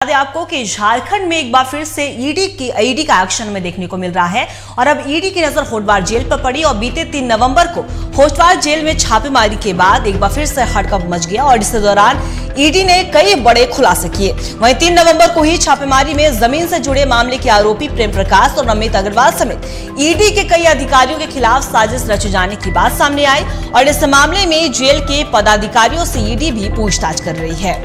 दें आपको कि झारखंड में एक बार फिर से ईडी का एक्शन में देखने को मिल रहा है और अब ईडी की नजर होटवार जेल पर पड़ी और बीते 3 नवंबर को होटवार जेल में छापेमारी के बाद एक बार फिर से हड़कंप मच गया और इस दौरान ईडी ने कई बड़े खुलासे किए। वहीं 3 नवंबर को ही छापेमारी में जमीन से जुड़े मामले के आरोपी प्रेम प्रकाश और अमित अग्रवाल समेत ईडी के कई अधिकारियों के खिलाफ साजिश रचे जाने की बात सामने आई और इस मामले में जेल के पदाधिकारियों से ईडी भी पूछताछ कर रही है।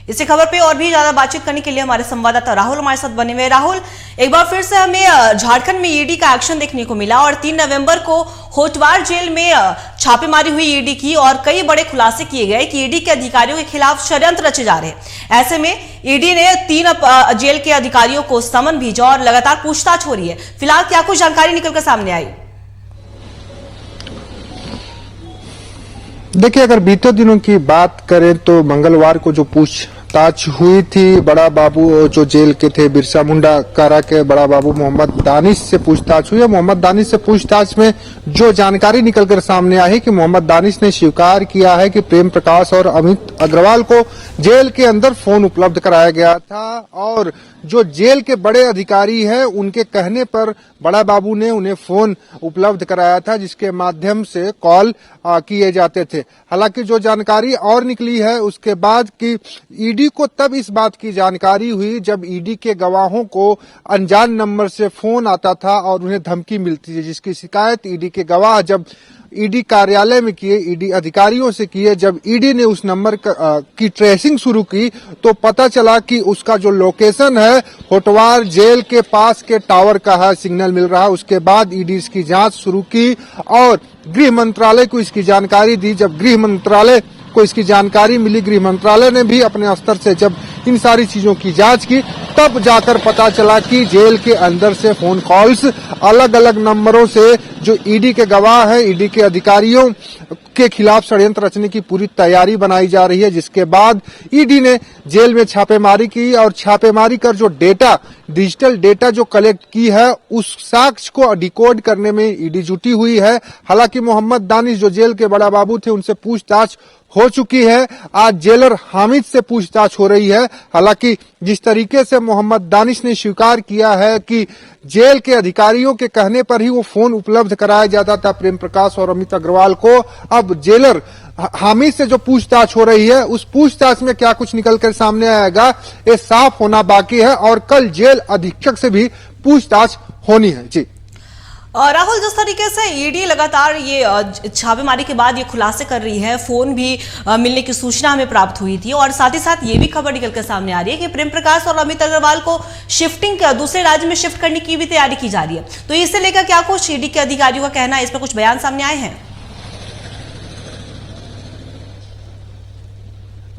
इसी खबर पे और भी ज्यादा बातचीत करने के लिए हमारे संवाददाता राहुल हमारे साथ बने हुए। राहुल, एक बार फिर से हमें झारखंड में ईडी का एक्शन देखने को मिला और 3 नवंबर को होटवार जेल में छापेमारी हुई ईडी की और कई बड़े खुलासे किए गए कि ईडी के अधिकारियों के खिलाफ षड्यंत्र रचे जा रहे हैं। ऐसे में ईडी ने 3 जेल के अधिकारियों को समन भेजा और लगातार पूछताछ हो रही है। फिलहाल क्या कुछ जानकारी निकलकर सामने आई? देखिए, अगर बीते दिनों की बात करें तो मंगलवार को जो पूछताछ हुई थी, बड़ा बाबू जो जेल के थे बिरसा मुंडा कारा के बड़ा बाबू मोहम्मद दानिश से पूछताछ हुई है। मोहम्मद दानिश से पूछताछ में जो जानकारी निकलकर सामने आई कि मोहम्मद दानिश ने स्वीकार किया है कि प्रेम प्रकाश और अमित अग्रवाल को जेल के अंदर फोन उपलब्ध कराया गया था और जो जेल के बड़े अधिकारी हैं उनके कहने पर बड़ा बाबू ने उन्हें फोन उपलब्ध कराया था जिसके माध्यम से कॉल किए जाते थे। हालांकि जो जानकारी और निकली है उसके बाद कि ईडी को तब इस बात की जानकारी हुई जब ईडी के गवाहों को अनजान नंबर से फोन आता था और उन्हें धमकी मिलती थी, जिसकी शिकायत ईडी के गवाह जब ईडी कार्यालय में किए, ईडी अधिकारियों से किए। जब ईडी ने उस नंबर की ट्रेसिंग शुरू की तो पता चला कि उसका जो लोकेशन है होटवार जेल के पास के टावर का है, सिग्नल मिल रहा है। उसके बाद ईडी इसकी जांच शुरू की और गृह मंत्रालय को इसकी जानकारी दी। जब गृह मंत्रालय को इसकी जानकारी मिली, गृह मंत्रालय ने भी अपने स्तर से जब इन सारी चीजों की जांच की, तब जाकर पता चला कि जेल के अंदर से फोन कॉल्स अलग अलग नंबरों से जो ईडी के गवाह हैं, ईडी के अधिकारियों के खिलाफ षड्यंत्र रचने की पूरी तैयारी बनाई जा रही है। जिसके बाद ईडी ने जेल में छापेमारी की और छापेमारी कर जो डेटा, डिजिटल डेटा जो कलेक्ट की है, उस साक्ष्य को डिकोड करने में ईडी जुटी हुई है। हालांकि मोहम्मद दानिश जो जेल के बड़ा बाबू थे उनसे पूछताछ हो चुकी है। आज जेलर हामिद से पूछताछ हो रही है। हालांकि जिस तरीके से मोहम्मद दानिश ने स्वीकार किया है कि जेल के अधिकारियों के कहने पर ही वो फोन उपलब्ध कराया जाता था प्रेम प्रकाश और अमित अग्रवाल को, अब जेलर हामिद से जो पूछताछ हो रही है उस पूछताछ में क्या कुछ निकलकर सामने आएगा ये साफ होना बाकी है और कल जेल अधीक्षक से भी पूछताछ होनी है। जी राहुल, जिस तरीके से ईडी लगातार ये छापेमारी के बाद ये खुलासे कर रही है, फोन भी मिलने की सूचना हमें प्राप्त हुई थी और साथ ही साथ ये भी खबर निकलकर सामने आ रही है कि प्रेम प्रकाश और अमित अग्रवाल को शिफ्टिंग दूसरे राज्य में शिफ्ट करने की भी तैयारी की जा रही है। तो इससे लेकर क्या कुछ ईडी के अधिकारियों का कहना है, इस पर कुछ बयान सामने आए हैं?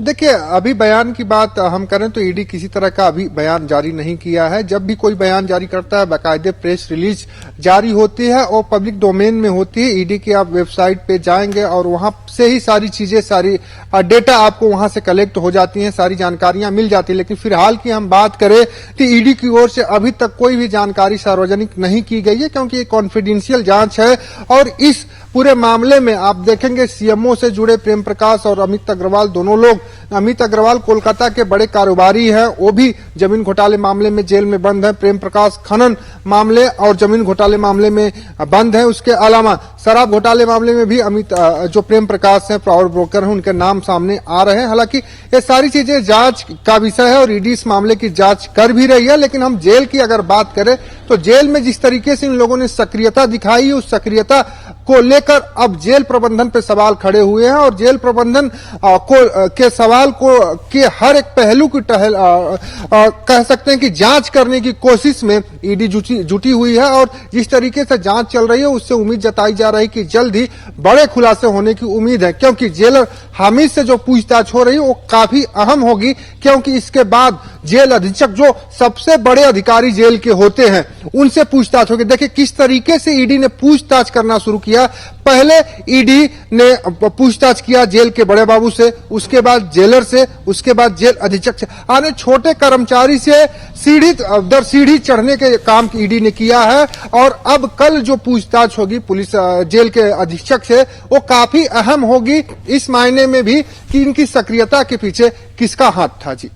देखिए, अभी बयान की बात हम करें तो ईडी किसी तरह का अभी बयान जारी नहीं किया है। जब भी कोई बयान जारी करता है बाकायदे प्रेस रिलीज जारी होती है और पब्लिक डोमेन में होती है। ईडी की आप वेबसाइट पे जाएंगे और वहां से ही सारी चीजें, सारी डेटा आपको वहां से कलेक्ट हो जाती हैं, सारी जानकारियां मिल जाती है। लेकिन फिलहाल की हम बात करें तो ईडी की ओर से अभी तक कोई भी जानकारी सार्वजनिक नहीं की गई है क्योंकि ये कॉन्फिडेंशियल जांच है और इस पूरे मामले में आप देखेंगे सीएमओ से जुड़े प्रेम प्रकाश और अमित अग्रवाल दोनों लोग, अमित अग्रवाल कोलकाता के बड़े कारोबारी हैं, वो भी जमीन घोटाले मामले में जेल में बंद है। प्रेम प्रकाश खनन मामले और जमीन घोटाले मामले में बंद है। उसके अलावा शराब घोटाले मामले में भी अमित जो प्रेम प्रकाश हैं, पावर ब्रोकर हैं, उनके नाम सामने आ रहे हैं। हालांकि ये सारी चीजें जांच का विषय है और ईडी इस मामले की जांच कर भी रही है। लेकिन हम जेल की अगर बात करें तो जेल में जिस तरीके से इन लोगों ने सक्रियता दिखाई, उस सक्रियता को लेकर अब जेल प्रबंधन पे सवाल खड़े हुए हैं और जेल प्रबंधन के सवाल को के हर एक पहलू की कह सकते हैं कि जांच करने की कोशिश में ईडी जुटी हुई है और जिस तरीके से जांच चल रही है उससे उम्मीद जताई जा रही है कि जल्द ही बड़े खुलासे होने की उम्मीद है। क्योंकि जेलर हामिद से जो पूछताछ हो रही है वो काफी अहम होगी क्योंकि इसके बाद जेल अधीक्षक जो सबसे बड़े अधिकारी जेल के होते हैं उनसे पूछताछ होगी। देखिए किस तरीके से ईडी ने पूछताछ करना शुरू किया। पहले ईडी ने पूछताछ किया जेल के बड़े बाबू से, उसके बाद जेलर से, उसके बाद जेल अधीक्षक से, आने छोटे कर्मचारी से सीढ़ी दर सीढ़ी चढ़ने के काम ईडी ने किया है। और अब कल जो पूछताछ होगी पुलिस जेल के अधीक्षक से वो काफी अहम होगी इस मायने में भी कि इनकी सक्रियता के पीछे किसका हाथ था। जी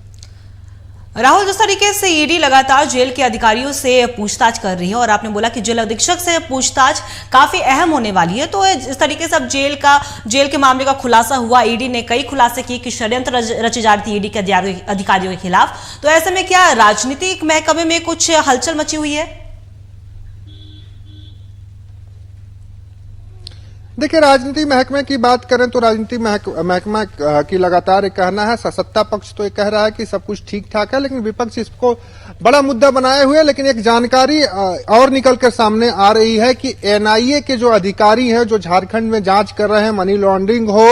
राहुल, जिस तरीके से ईडी लगातार जेल के अधिकारियों से पूछताछ कर रही है और आपने बोला कि जेल अधीक्षक से पूछताछ काफी अहम होने वाली है, तो इस तरीके से अब जेल के मामले का खुलासा हुआ। ईडी ने कई खुलासे किए कि षड्यंत्र रचे जा रही थी ईडी के अधिकारियों के खिलाफ। तो ऐसे में क्या राजनीतिक महकमे में कुछ हलचल मची हुई है? देखिए राजनीति महकमे की बात करें तो राजनीति महकमा की लगातार कहना है, सत्ता पक्ष तो ये कह रहा है कि सब कुछ ठीक ठाक है, लेकिन विपक्ष इसको बड़ा मुद्दा बनाए हुए। लेकिन एक जानकारी और निकल कर सामने आ रही है कि एनआईए के जो अधिकारी हैं जो झारखंड में जांच कर रहे हैं, मनी लॉन्ड्रिंग हो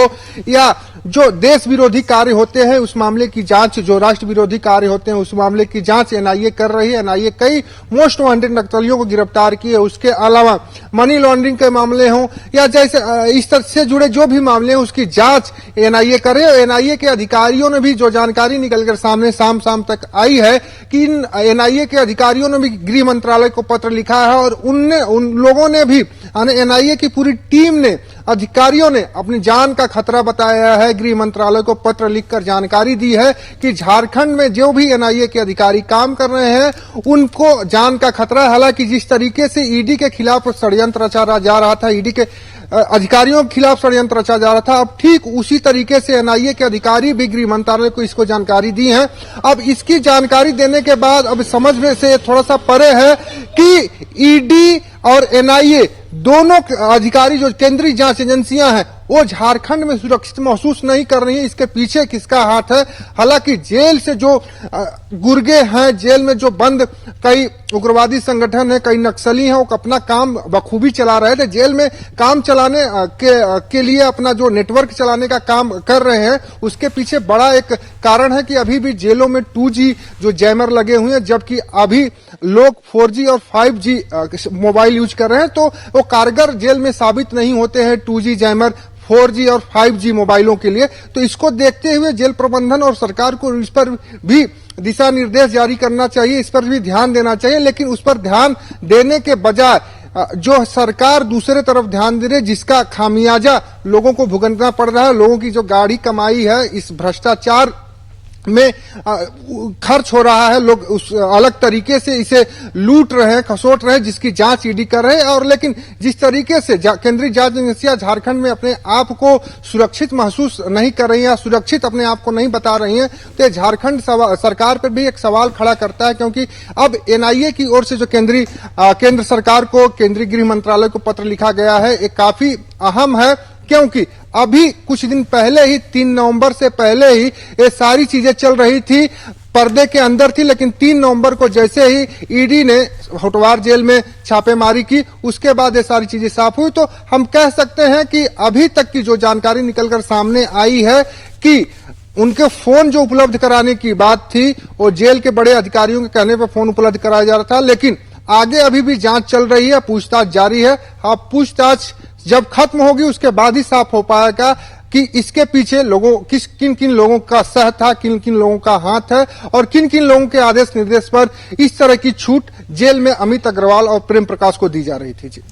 या जो देश विरोधी कार्य होते हैं उस मामले की जांच, जो राष्ट्र विरोधी कार्य होते हैं उस मामले की जांच एनआईए कर रही है। एनआईए कई मोस्ट वांटेड नक्सलियों को गिरफ्तार किए। उसके अलावा मनी लॉन्ड्रिंग के मामले हों या जैसे इस तरह से जुड़े जो भी मामले हैं उसकी जांच एनआईए करे। एनआईए के अधिकारियों ने भी जो जानकारी निकलकर सामने शाम तक आई है कि इन एनआईए के अधिकारियों ने भी गृह मंत्रालय को पत्र लिखा है और उन लोगों ने भी एनआईए की पूरी टीम ने, अधिकारियों ने अपनी जान का खतरा बताया है। गृह मंत्रालय को पत्र लिखकर जानकारी दी है कि झारखंड में जो भी एनआईए के अधिकारी काम कर रहे हैं उनको जान का खतरा है। हालांकि जिस तरीके से ईडी के खिलाफ षड्यंत्र रचा जा रहा था, ईडी के अधिकारियों के खिलाफ षड्यंत्र रचा जा रहा था, अब ठीक उसी तरीके से एनआईए के अधिकारी भी गृह मंत्रालय को इसको जानकारी दी है। अब इसकी जानकारी देने के बाद अब समझ में से थोड़ा सा परे है कि ईडी और एनआईए दोनों अधिकारी जो केंद्रीय जांच एजेंसियां हैं वो झारखंड में सुरक्षित महसूस नहीं कर रही है। इसके पीछे किसका हाथ है? हालांकि जेल से जो गुर्गे हैं, जेल में जो बंद कई उग्रवादी संगठन है, कई नक्सली हैं, वो अपना काम बखूबी चला रहे थे। जेल में काम चलाने के लिए अपना जो नेटवर्क चलाने का काम कर रहे हैं, उसके पीछे बड़ा एक कारण है कि अभी भी जेलों में 2G जो जैमर लगे हुए हैं, जबकि अभी लोग 4G और 5G मोबाइल यूज कर रहे हैं, तो वो कारगर जेल में साबित नहीं होते हैं 2G जैमर 4G और 5G मोबाइलों के लिए। तो इसको देखते हुए जेल प्रबंधन और सरकार को इस पर भी दिशा निर्देश जारी करना चाहिए, इस पर भी ध्यान देना चाहिए। लेकिन उस पर ध्यान देने के बजाय जो सरकार दूसरे तरफ ध्यान दे रही, जिसका खामियाजा लोगों को भुगतना पड़ रहा है, लोगों की जो गाढ़ी कमाई है इस भ्रष्टाचार में खर्च हो रहा है, लोग उस अलग तरीके से इसे लूट रहे हैं, खसोट रहे हैं, जिसकी जांच ईडी कर रहे हैं। और लेकिन जिस तरीके से केंद्रीय जांच एजेंसियां झारखंड में अपने आप को सुरक्षित महसूस नहीं कर रही हैं, सुरक्षित अपने आप को नहीं बता रही हैं, तो झारखंड सरकार पर भी एक सवाल खड़ा करता है। क्योंकि अब एनआईए की ओर से जो केंद्र सरकार को, केंद्रीय गृह मंत्रालय को पत्र लिखा गया है, ये काफी अहम है। क्योंकि अभी कुछ दिन पहले ही 3 नवंबर से पहले ही ये सारी चीजें चल रही थी, पर्दे के अंदर थी। लेकिन 3 नवंबर को जैसे ही ईडी ने होटवार जेल में छापेमारी की, उसके बाद ये सारी चीजें साफ हुई। तो हम कह सकते हैं कि अभी तक की जो जानकारी निकलकर सामने आई है कि उनके फोन जो उपलब्ध कराने की बात थी, वो जेल के बड़े अधिकारियों के कहने पर फोन उपलब्ध कराया जा रहा था। लेकिन आगे अभी भी जांच चल रही है, पूछताछ जारी है। अब पूछताछ जब खत्म होगी उसके बाद ही साफ हो पाएगा कि इसके पीछे किन किन लोगों का सह था, किन किन लोगों का हाथ है और किन किन लोगों के आदेश निर्देश पर इस तरह की छूट जेल में अमित अग्रवाल और प्रेम प्रकाश को दी जा रही थी। जी